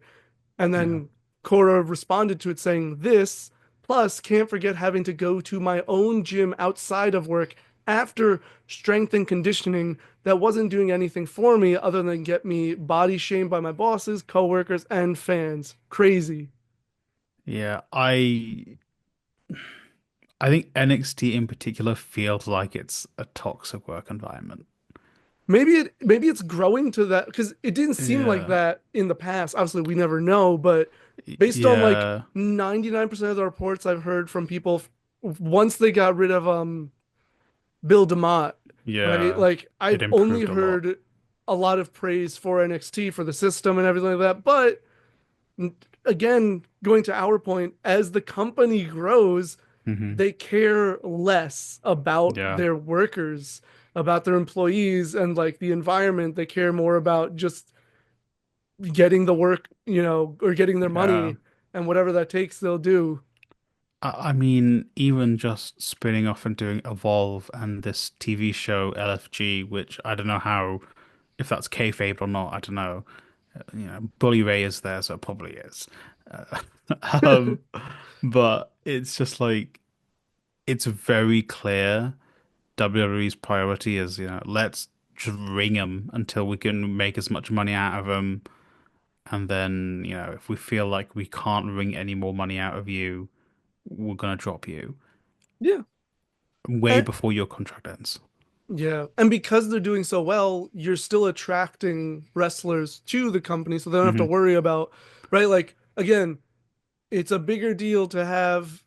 And Yeah. then Cora responded to it saying, this, plus can't forget having to go to my own gym outside of work after strength and conditioning that wasn't doing anything for me other than get me body shamed by my bosses, coworkers, and fans. Crazy. Yeah, I think NXT in particular feels like it's a toxic work environment. Maybe it's growing to that because it didn't seem like Yeah. that in the past. Obviously, we never know, but based on like Yeah. 99% of the reports I've heard from people once they got rid of Bill DeMott, right? Yeah. Like It I've only improved a lot. heard a lot of praise for NXT for the system and everything like that. But again, going to our point, as the company grows, Hmm. they care less about Yeah. their workers, about their employees, and like the environment. They care more about just getting the work, or getting their Yeah. money, and whatever that takes, they'll do. I mean, even just spinning off and doing Evolve and this TV show LFG, which I don't know how, if that's kayfabe or not, I don't know. Bully Ray is there, so it probably is. Uh, um, but it's just like it's very clear WWE's priority is, let's just ring them until we can make as much money out of them, and then, if we feel like we can't wring any more money out of you, we're gonna drop you Yeah. way And, before your contract ends. yeah. And because they're doing so well, you're still attracting wrestlers to the company, so they don't have to Hmm. worry about, right? Like, again, it's a bigger deal to have,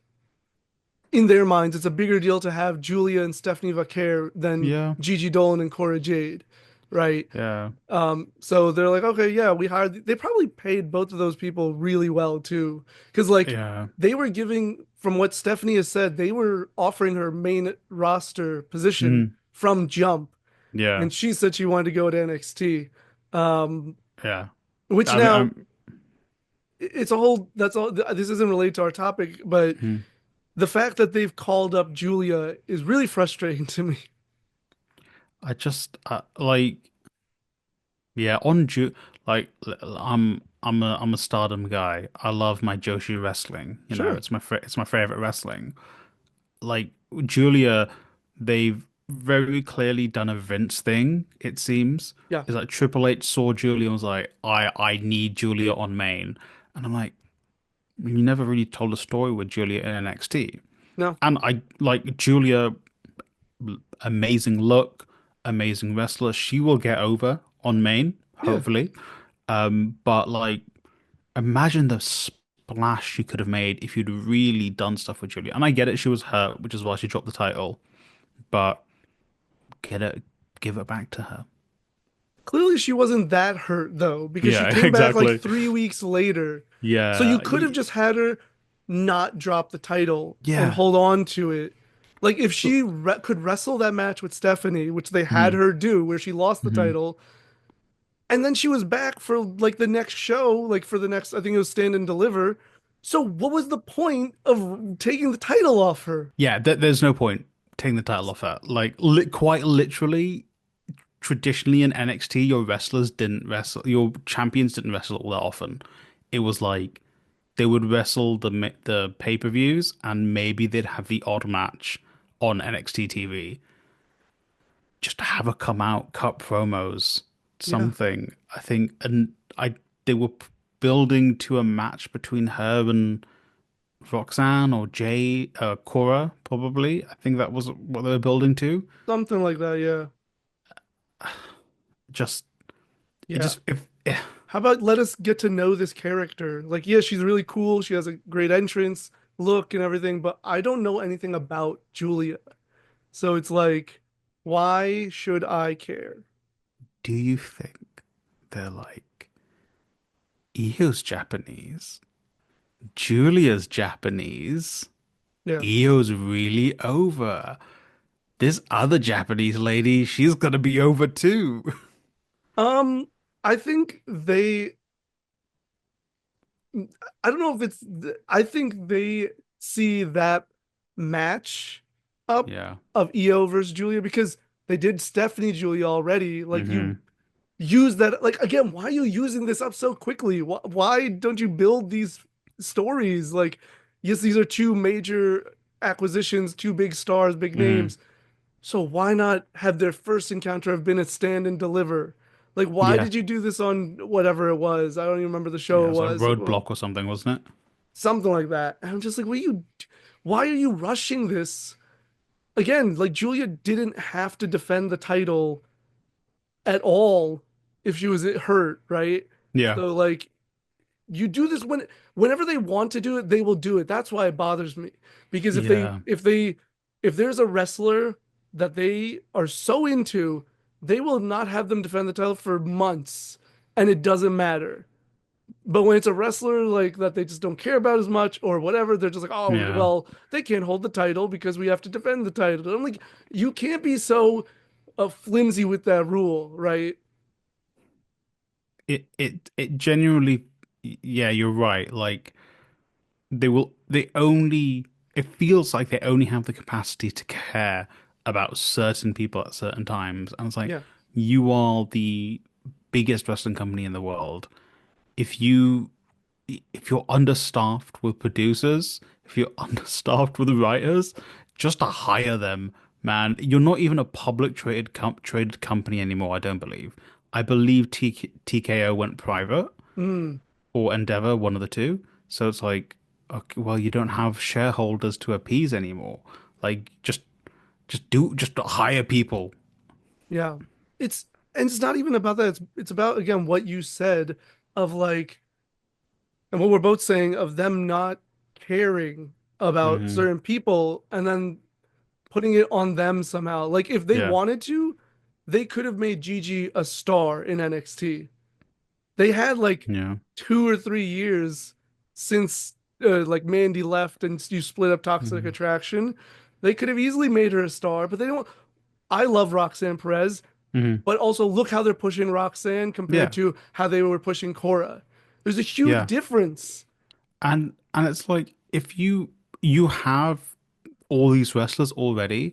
in their minds, it's a bigger deal to have Julia and Stephanie Vaquer than Yeah, Gigi Dolan and Cora Jade, right? yeah, So they're like, okay, yeah, we hired. They probably paid both of those people really well too, because like yeah. they were giving, from what Stephanie has said, they were offering her main roster position Hmm. from jump, Yeah, and she said she wanted to go to NXT. Um, yeah. which I mean, now it's a whole. That's all. This isn't related to our topic, but hmm. the fact that they've called up Julia is really frustrating to me. I just like, yeah, on Ju like I'm a Stardom guy. I love my Joshi wrestling. Sure. It's my favorite wrestling. Like Julia, they've very clearly done a Vince thing, it seems. Yeah. It's like Triple H saw Julia and was like, I need Julia on main. And I'm like, you never really told a story with Julia in NXT. No. And I like Julia, amazing look, amazing wrestler. She will get over on main, Yeah. hopefully. But like imagine the splash she could have made if you'd really done stuff with Julia. And I get it, she was hurt, which is why she dropped the title. But get it, give it back to her. Clearly, she wasn't that hurt though, because she Yeah, came back like exactly. 3 weeks later. So you Yeah, could have just had her not drop the title and yeah. hold on to it. Like if she could wrestle that match with Stephanie, which they had Mm, her do, where she lost the hmm. title, and then she was back for like the next show, like for the next, I think it was Stand and Deliver. So what was the point of taking the title off her? Yeah, there's no point taking the title off her. Like, quite literally, traditionally in NXT, your wrestlers didn't wrestle, your champions didn't wrestle all that often. It was like they would wrestle the pay-per-views and maybe they'd have the odd match on NXT TV. Just to have her come out, cut promos, Yeah, something. I think, and they were building to a match between her and Roxanne or Cora, probably. I think that was what they were building to. something like that. Yeah, Just, it yeah. just, if, eh, How about let us get to know this character? Like, yeah, she's really cool. She has a great entrance, look, and everything, but I don't know anything about Julia. So it's like, why should I care? do you think they're like Io's Japanese, Julia's Japanese, Yeah. Io's really over. This other Japanese lady, she's gonna be over too. Um, I think I don't know if I think they see that match up Yeah. of Io versus Julia because they did Stephanie Julia already. Like you Hmm. use that, like again, why are you using this up so quickly? Why don't you build these stories? Like, yes, these are two major acquisitions, two big stars, big Hmm. names. So why not have their first encounter have been a stand and deliver? Like, why Yeah. did you do this on whatever it was? I don't even remember the show Yeah, it it's like was. Well, Roadblock or something, wasn't it? something like that. And I'm just like, why are you rushing this? Again, like Julia didn't have to defend the title at all if she was hurt, right? Yeah. So like you do this whenever they want to do it, they will do it. That's why it bothers me. Because Yeah. if there's a wrestler that they are so into, they will not have them defend the title for months and it doesn't matter. But when it's a wrestler like that they just don't care about as much or whatever, they're just like, oh Yeah. well, they can't hold the title because we have to defend the title. I'm like, you can't be so flimsy with that rule, right? It genuinely, yeah, you're right. Like they only, it feels like they only have the capacity to care about certain people at certain times. And it's like, Yeah. you are the biggest wrestling company in the world. If you if you're understaffed with producers, if you're understaffed with writers, just to hire them, man. You're not even a public traded company anymore, I don't believe. I believe TKO went private Mm, or Endeavor, one of the two. So it's like, okay, well, you don't have shareholders to appease anymore. Like, just hire people. yeah. It's and it's not even about that. It's about again what you said of like and what we're both saying of them not caring about Hmm. certain people and then putting it on them somehow. Like if they Yeah, wanted to, they could have made Gigi a star in NXT. They had like yeah. 2 or 3 years since like Mandy left and you split up Toxic Hmm. Attraction. They could have easily made her a star, but they don't. I love Roxanne Perez, Hmm. but also look how they're pushing Roxanne compared Yeah, to how they were pushing Cora. There's a huge yeah. difference. And it's like if you have all these wrestlers already,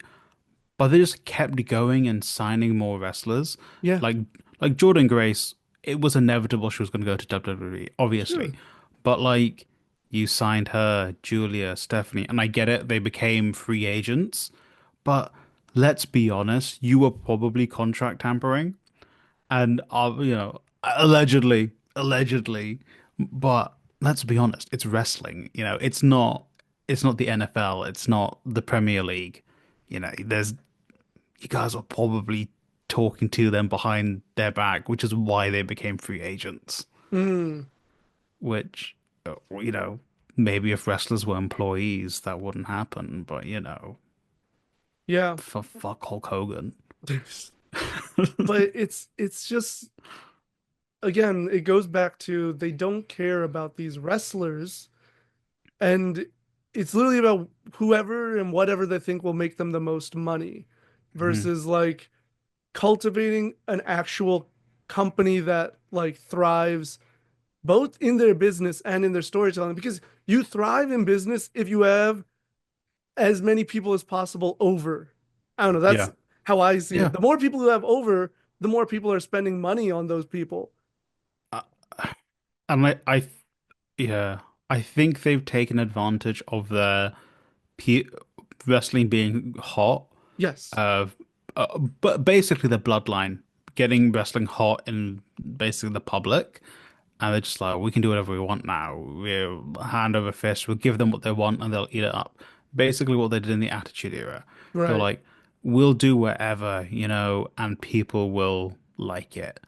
but they just kept going and signing more wrestlers. Yeah, Like like Jordan Grace, it was inevitable she was going to go to WWE, obviously. sure. But like you signed her, Julia, Stephanie, and I get it, they became free agents. But let's be honest, you were probably contract tampering and allegedly, but let's be honest, it's wrestling, it's not the NFL, it's not the Premier League. There's you guys are probably talking to them behind their back, which is why they became free agents. Mm, Which, maybe if wrestlers were employees, that wouldn't happen. But yeah. for fuck Hulk Hogan. But it's just again, it goes back to they don't care about these wrestlers and it's literally about whoever and whatever they think will make them the most money Mhm. versus like cultivating an actual company that like thrives both in their business and in their storytelling because you thrive in business if you have as many people as possible over. I don't know, that's Yeah, how I see it. yeah. The more people you have over, the more people are spending money on those people. Uh, And yeah, I think they've taken advantage of their pe wrestling being hot. Yes. Uh, but basically the bloodline getting wrestling hot in basically the public, and they're just like, we can do whatever we want now. We'll hand over fist. We'll give them what they want, and they'll eat it up. Basically, what they did in the Attitude Era. They're Right. like, we'll do whatever, and people will like it.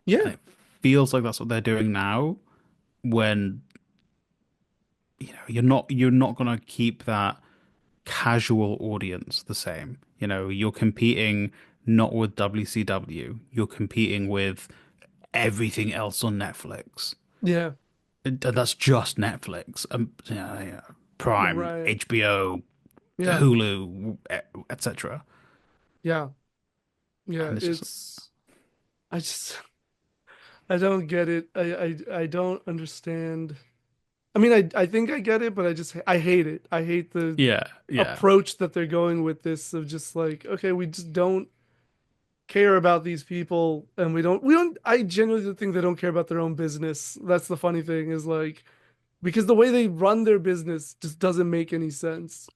Yeah. And it feels like that's what they're doing now. When you're not gonna keep that casual audience the same. You're competing not with WCW. You're competing with everything else on Netflix. Yeah. That's just Netflix. Yeah, Prime, Right. HBO, Yeah. Hulu, etc. Yeah. Yeah. And it's just I just, I don't get it. I don't understand. I mean, I think I get it, but I hate it. I hate the yeah, yeah. approach that they're going with this of just like, okay, we just don't care about these people and we don't I genuinely think they don't care about their own business. That's the funny thing is like because the way they run their business just doesn't make any sense.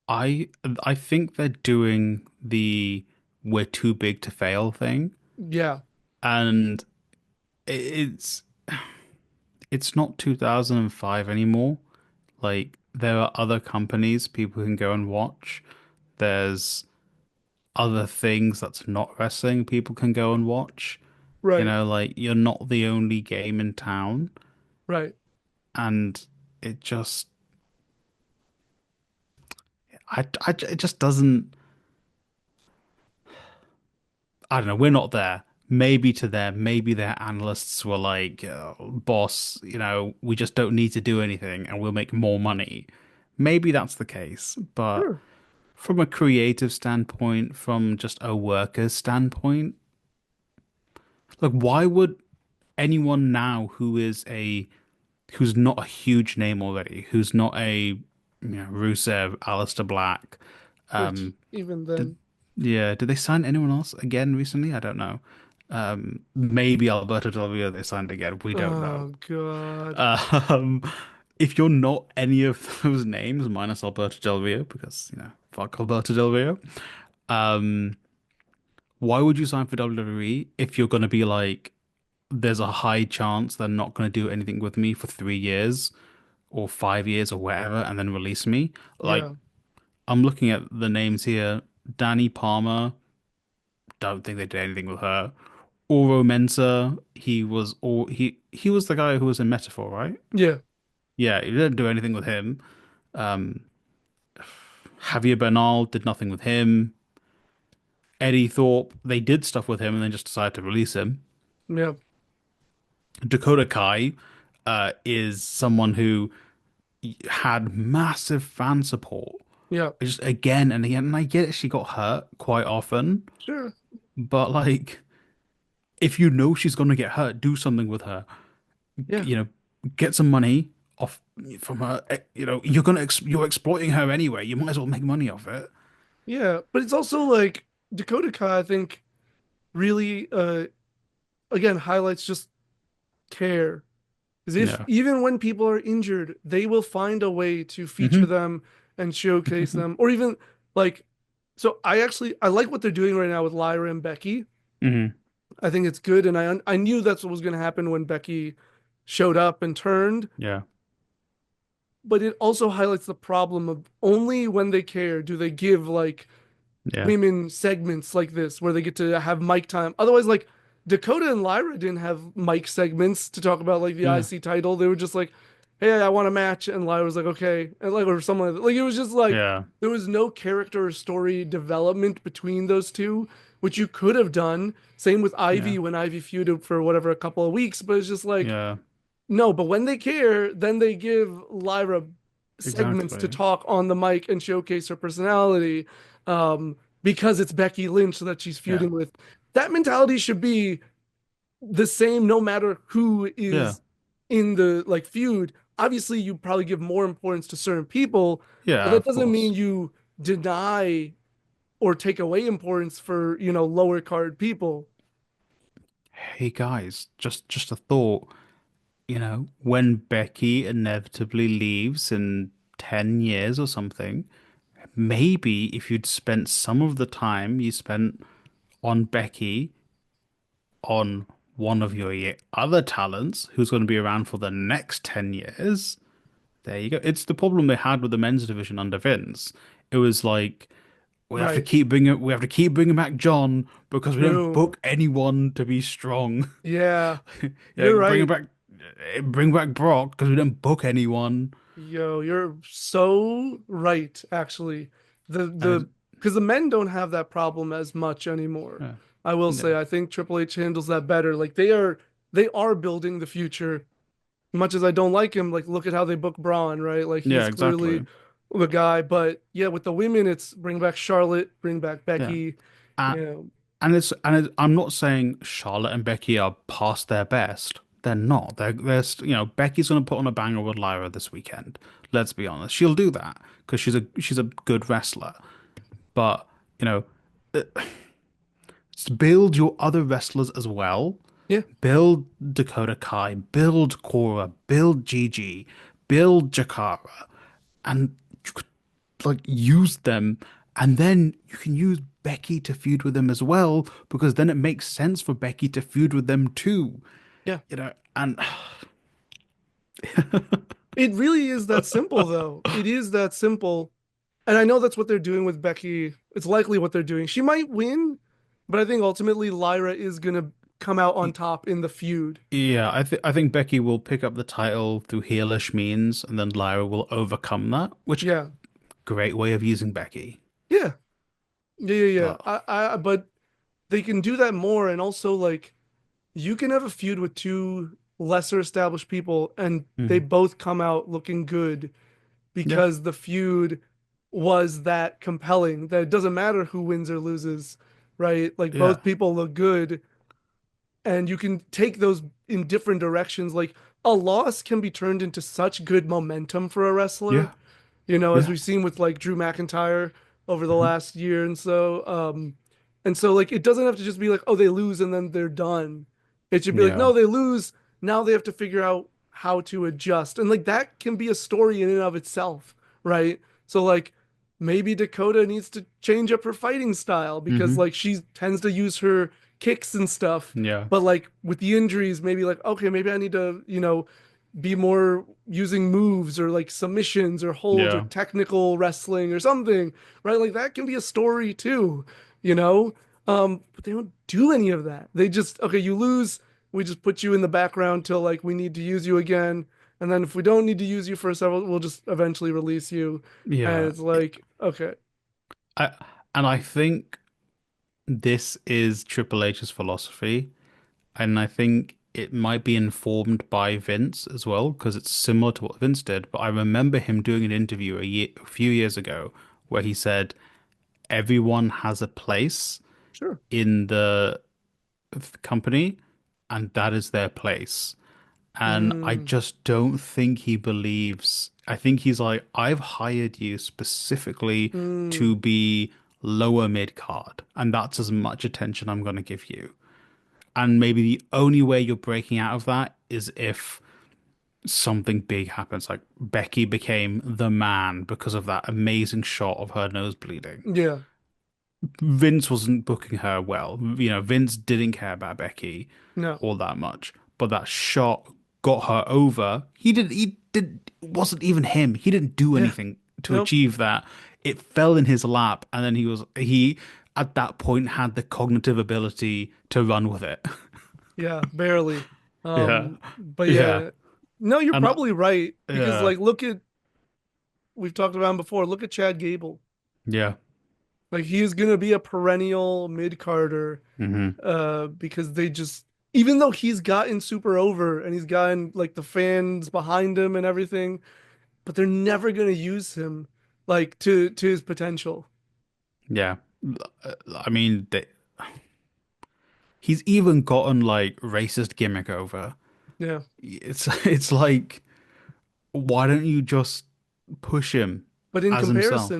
I I think they're doing the we're too big to fail thing, Yeah, and it's it's not 2005 anymore. Like there are other companies people can go and watch. There's other things that's not wrestling people can go and watch. You right, know, like you're not the only game in town, right. and it just it just doesn't. I don't know. We're not there. Maybe to them, maybe their analysts were like, "Boss, you know, we just don't need to do anything, and we'll make more money." Maybe that's the case, but Sure. from a creative standpoint, from just a worker's standpoint, like why would anyone now who's not a huge name already, who's not a Rusev, Aleister Black, Which um, even did then, yeah, did they sign anyone else again recently? I don't know. Maybe Alberto Del Rio they signed again. We don't know. oh God. Um, if you're not any of those names minus Alberto Del Rio, because fuck Alberto Del Rio, um, why would you sign for WWE if you're gonna be like, there's a high chance they're not gonna do anything with me for 3 years or 5 years or whatever, and then release me? Like, Yeah, I'm looking at the names here. Danny Palmer, don't think they did anything with her. Oro Mensah, he was the guy who was in Metaphor, right? yeah, Yeah, he didn't do anything with him. Um, Javier Bernal did nothing with him. Eddie Thorpe, they did stuff with him and then just decided to release him. yeah, Dakota Kai, is someone who had massive fan support. yeah. Just again and again, and I get it, she got hurt quite often, Sure. but like, if you know she's gonna get hurt, do something with her. Yeah, You know, get some money off from her. You're exploiting her anyway. You might as well make money off it. yeah. But it's also like Dakota Kai, I think, really again highlights just care. As if Yeah. even when people are injured, they will find a way to feature Hmm. them and showcase them, or even like. So I like what they're doing right now with Lyra and Becky. Hmm. I think it's good, and I knew that's what was going to happen when Becky showed up and turned. Yeah. But it also highlights the problem of only when they care do they give like Yeah. women segments like this where they get to have mic time. Otherwise, like Dakota and Lyra didn't have mic segments to talk about like the Yeah. IC title. They were just like, "Hey, I want a match," and Lyra was like, "Okay," and like or someone like it was just like Yeah. there was no character or story development between those two, which you could have done. Same with Yeah. Ivy when Ivy feuded for whatever a couple of weeks, but it's just like Yeah. no, but when they care, then they give Lyra segments to Exactly. talk on the mic and showcase her personality, because it's Becky Lynch that she's Yeah. feuding with. That mentality should be the same no matter who Yeah. is in the like feud. Obviously, you probably give more importance to certain people, but Yeah. that Of doesn't mean course. you deny or take away importance for, lower card people. Hey guys, just a thought. When Becky inevitably leaves in 10 years or something, maybe if you'd spent some of the time you spent on Becky on one of your other talents who's going to be around for the next 10 years. There you go. It's the problem they had with the men's division under Vince. It was like Right. we have to keep bringing back John because we don't True. book anyone to be strong. Yeah. Yeah, You're right. bring back Brock because we don't book anyone. Yo, you're so right, actually. The And the because the men don't have that problem as much anymore. Yeah. I will Yeah. say, I think Triple H handles that better. Like they are building the future. Much as I don't like him, like look at how they book Braun, right? Like Yeah, he's clearly exactly. the guy. But yeah, with the women, it's bring back Charlotte, bring back Yeah. Becky. Uh, You know, I'm not saying Charlotte and Becky are past their best. They're not. Becky's gonna put on a banger with Lyra this weekend. Let's be honest. She'll do that because she's a good wrestler. But, you know, build your other wrestlers as well. yeah, Build Dakota Kai, build Cora, build Gigi, build Jakara, and you could like use them, and then you can use Becky to feud with them as well, because then it makes sense for Becky to feud with them too. yeah. And It really is that simple, though. It is that simple. And I know that's what they're doing with Becky. It's likely what they're doing. She might win, but I think ultimately Lyra is gonna come out on top in the feud. yeah, I think Becky will pick up the title through heelish means, and then Lyra will overcome that, which Yeah, great way of using Becky. yeah, yeah. But But they can do that more, and also like you can have a feud with two lesser established people, and they mhm. both come out looking good Yeah, because the feud was that compelling that it doesn't matter who wins or loses, right? Like yeah, both people look good, and you can take those in different directions. Like a loss can be turned into such good momentum for a wrestler, yeah, as yeah. we've seen with like Drew McIntyre over the Mhm. last year and so. And so like it doesn't have to just be like, oh, they lose and then they're done. It should be like, Yeah. no, they lose. Now they have to figure out how to adjust. And like that can be a story in and of itself, right? So like maybe Dakota needs to change up her fighting style because Hmm. like she tends to use her kicks and stuff. Yeah. But like with the injuries, maybe like, okay, maybe I need to, be more using moves or like submissions or holds or Yeah. technical wrestling or something, right? Like that can be a story too, you know? But they don't do any of that. They just, okay, you lose, we just put you in the background till like we need to use you again. And then if we don't need to use you for several, we'll just eventually release you. And Yeah. it's like, okay, I and I think this is Triple H's philosophy, and I think it might be informed by Vince as well, because it's similar to what Vince did. But I remember him doing an interview a few years ago where he said everyone has a place sure. in the company, and that is their place. And I Mm, just don't think he believes. I think he's like, I've hired you specifically mm, to be lower mid card, and that's as much attention I'm going to give you. And maybe the only way you're breaking out of that is if something big happens, like Becky became the man because of that amazing shot of her nose bleeding. yeah, Vince wasn't booking her well. Vince didn't care about Becky no, all that much, but that shot got her over. It wasn't even him. He didn't do yeah, anything to nope, achieve that. It fell in his lap, and then he at that point had the cognitive ability to run with it. yeah, barely. Yeah. But Yeah. yeah, no, you're And probably right because yeah. like we've talked about him before. Look at Chad Gable. Yeah. Like he is gonna be a perennial mid-carder, Hmm. because they just even though he's gotten super over and he's gotten like the fans behind him and everything, but they're never gonna use him like to his potential. Yeah. I mean, he's even gotten like racist gimmick over. Yeah. It's like, why don't you just push him But in as himself?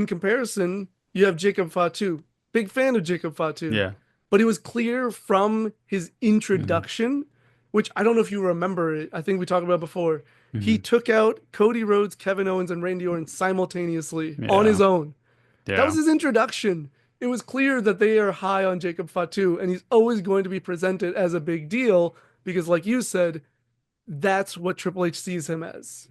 comparison, you have Jacob Fatu. Big fan of Jacob Fatu. Yeah. But it was clear from his Hmm. introduction, which I don't know if you remember it. I think we talked about before. He Hmm. took out Cody Rhodes, Kevin Owens, and Randy Orton simultaneously on his Yeah. own. That was Yeah. his introduction. It was clear that they are high on Jacob Fatu, and he's always going to be presented as a big deal because, like you said, that's what Triple H sees him as.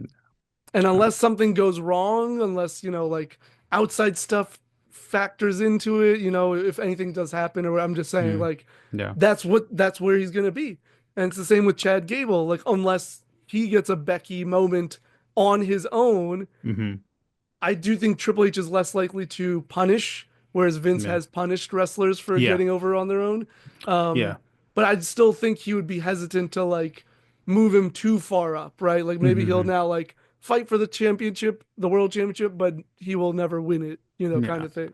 And Uh, unless something goes wrong, unless, like outside stuff factors into it, if anything does happen, or I'm just saying, mm, like, yeah. that's where he's gonna be. And it's the same with Chad Gable. Like, unless he gets a Becky moment on his own, Hmm. I do think Triple H is less likely to punish, whereas Vince Yeah. has punished wrestlers for Yeah. getting over on their own. Um, Yeah. but I'd still think he would be hesitant to like move him too far up, right? Like maybe he'll Hmm. now like fight for the championship, the world championship, but he will never win it, kind Yeah. of thing.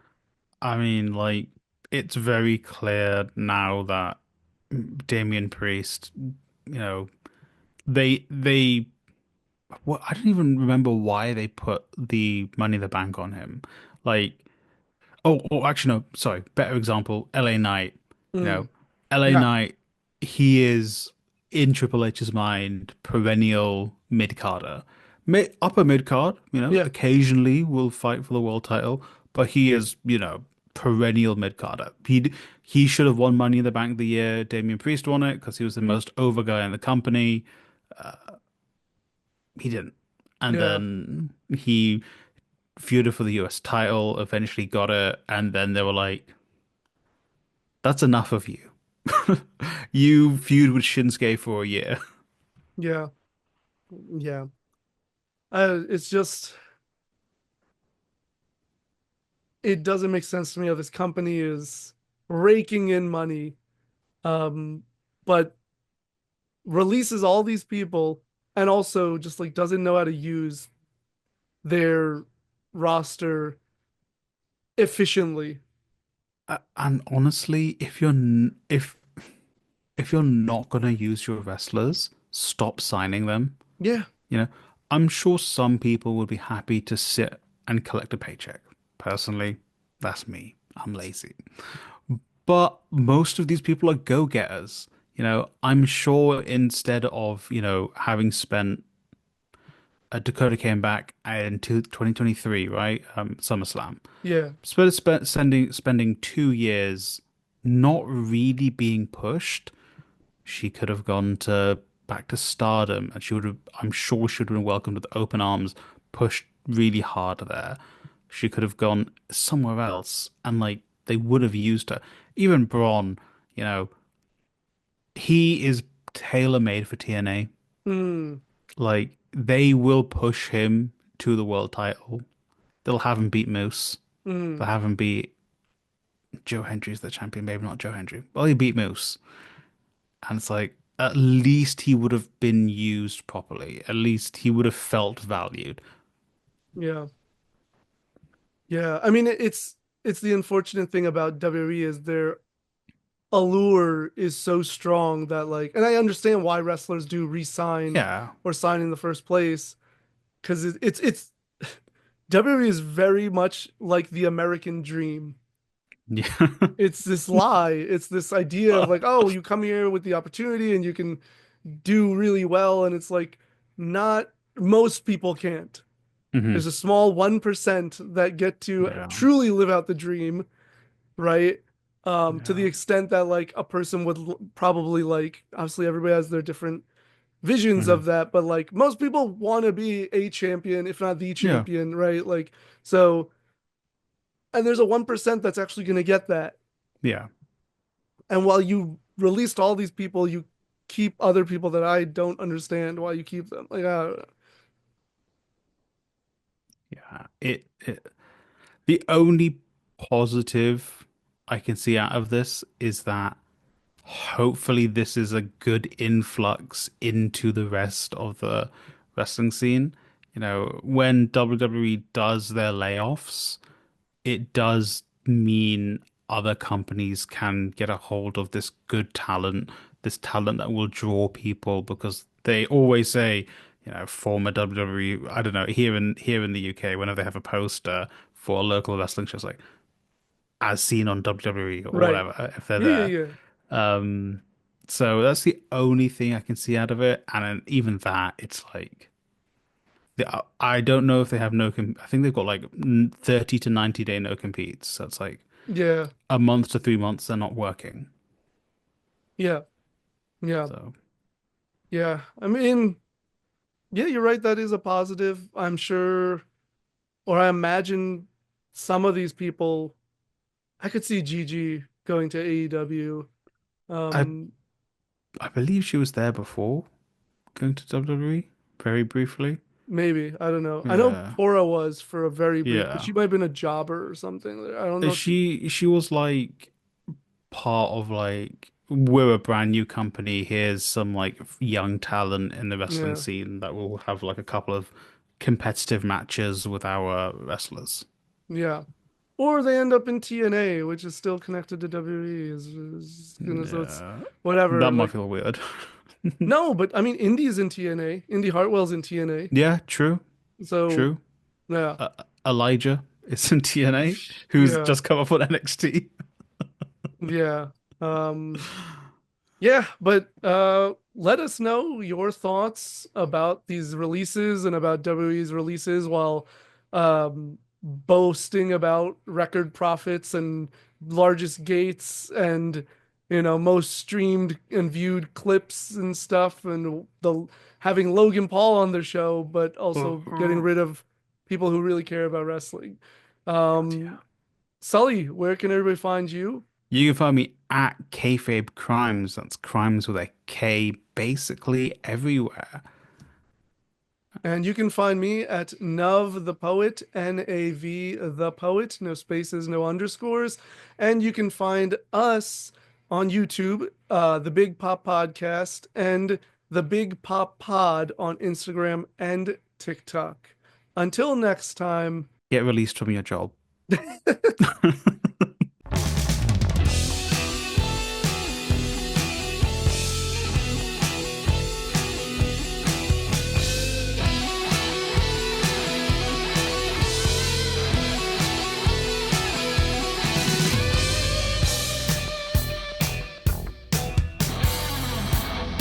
I mean, like, it's very clear now that Damian Priest, they well, I don't even remember why they put the Money in the Bank on him. Like, actually, no, sorry. Better example, LA Knight. You Mm, know, LA yeah, Knight, he is in Triple H's mind perennial mid carder, upper mid card. yeah, Occasionally will fight for the world title, but he is, perennial mid carder. He should have won Money in the Bank the year Damian Priest won it because he was the most over guy in the company. He didn't, and yeah, then he feuded for the US title, eventually got it, and then they were like, that's enough of you. You feud with Shinsuke for a year. yeah, yeah. It's just it doesn't make sense to me how this company is raking in money, um, but releases all these people and also just like doesn't know how to use their roster efficiently. And honestly, if you're not gonna use your wrestlers, stop signing them. Yeah, You know, I'm sure some people would be happy to sit and collect a paycheck. Personally, that's me. I'm lazy. But most of these people are go-getters. I'm sure instead of, having spent Dakota came back in 2023, right? SummerSlam. yeah, Spending 2 years not really being pushed. She could have gone to back to Stardom, and she would have. I'm sure she would have been welcomed with open arms, pushed really hard there. She could have gone somewhere else, and like they would have used her. Even Braun, you know, he is tailor-made for TNA. mm, Like they will push him to the world title. They'll have him beat Moose. mm, They'll have him beat Joe Hendry's the champion, maybe not Joe Hendry. Well, he beat Moose. And it's like, at least he would have been used properly. At least he would have felt valued. yeah, yeah. I mean, it's the unfortunate thing about WWE is their allure is so strong that like, and I understand why wrestlers do re-sign Yeah. or sign in the first place because it's WWE is very much like the American dream. Yeah. It's this lie. It's this idea of like, oh, you come here with the opportunity and you can do really well. And it's like, not most people can't. Hmm. There's a small 1% that get to Yeah. truly live out the dream, right? To the Yeah. extent that like a person would probably like, obviously everybody has their different visions Hmm. of that, but like most people want to be a champion, if not the Yeah. champion, right? Like, so, and there's a 1% that's actually going to get that. Yeah. And while you released all these people, you keep other people that I don't understand why you keep them. Like, I don't know. Yeah. The only positive I can see out of this is that hopefully this is a good influx into the rest of the wrestling scene. When WWE does their layoffs, it does mean other companies can get a hold of this talent that will draw people because they always say, former WWE, I don't know, here in the UK, whenever they have a poster for a local wrestling show, it's like as seen on WWE or Right. whatever, if they're Yeah, yeah, there. yeah. Um, so that's the only thing I can see out of it, and then even that, it's like I don't know if they have no. I think they've got like 30 to 90-day no competes. So it's like Yeah. a month to 3 months they're not working. Yeah. Yeah. So Yeah. I mean, yeah, you're right. That is a positive. I'm sure, or I imagine some of these people, I could see Gigi going to AEW. I Um, I believe she was there before going to WWE very briefly. maybe. I don't know. I know Yeah. Cora was for a very brief, but Yeah. she might have been a jobber or something. I don't know if she. She was like part of like we're a brand new company. Here's some like young talent in the wrestling Yeah, scene that will have like a couple of competitive matches with our wrestlers. yeah. Or they end up in TNA, which is still connected to WWE. So it's Yeah. whatever. That might Like feel weird. no, but I mean, Indy's in TNA. Indy Hartwell's in TNA. Yeah, true. So True. yeah, Uh, Elijah is in TNA, who's yeah, just come up on NXT. yeah. Um, Yeah, but let us know your thoughts about these releases and about WWE's releases while boasting about record profits and largest gates and most streamed and viewed clips and stuff and the having Logan Paul on their show, but also getting God, rid of people who really care about wrestling. Um, yeah. Sully, where can everybody find you? You can find me at Kayfabe Crimes. That's crimes with a K, basically everywhere. And you can find me at Nav the Poet, Nav the Poet, no spaces, no underscores. And you can find us on YouTube, the Big Pop Podcast, and the Big Pop Pod on Instagram and TikTok. Until next time. Get released from your job.